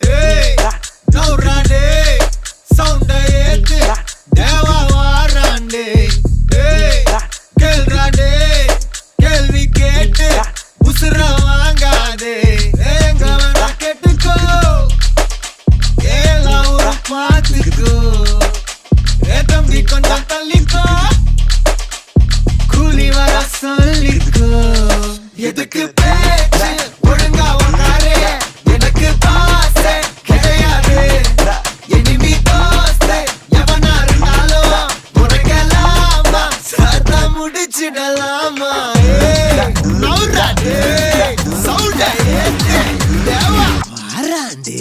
Hey, now rande, sound ஏத்து தேவா வாராண்டே. Hey, கேள்றாண்டே, கேள்வி கேட்டு உசுர வாங்காதே. எங்க வேணா கேட்டுக்கோ, எல்லாம் ஒரு பாத்துக்கோ. தம்பி கொஞ்சம் தள்ளிக்கோ, கூலி வர சொல்லிக்கோ. எதுக்கு பேச்சு ஒழுங்கா ஒன்றாரே, எனக்கு பாசே கிடையாது. எனிமி தோஸ்தே எவனா இருந்தாலும் உனக்கெல்லாமா சத்தா முடிச்சிடலாமா. நவுராண்டே, சவுண்டா ஏத்து தேவா வாராண்டே.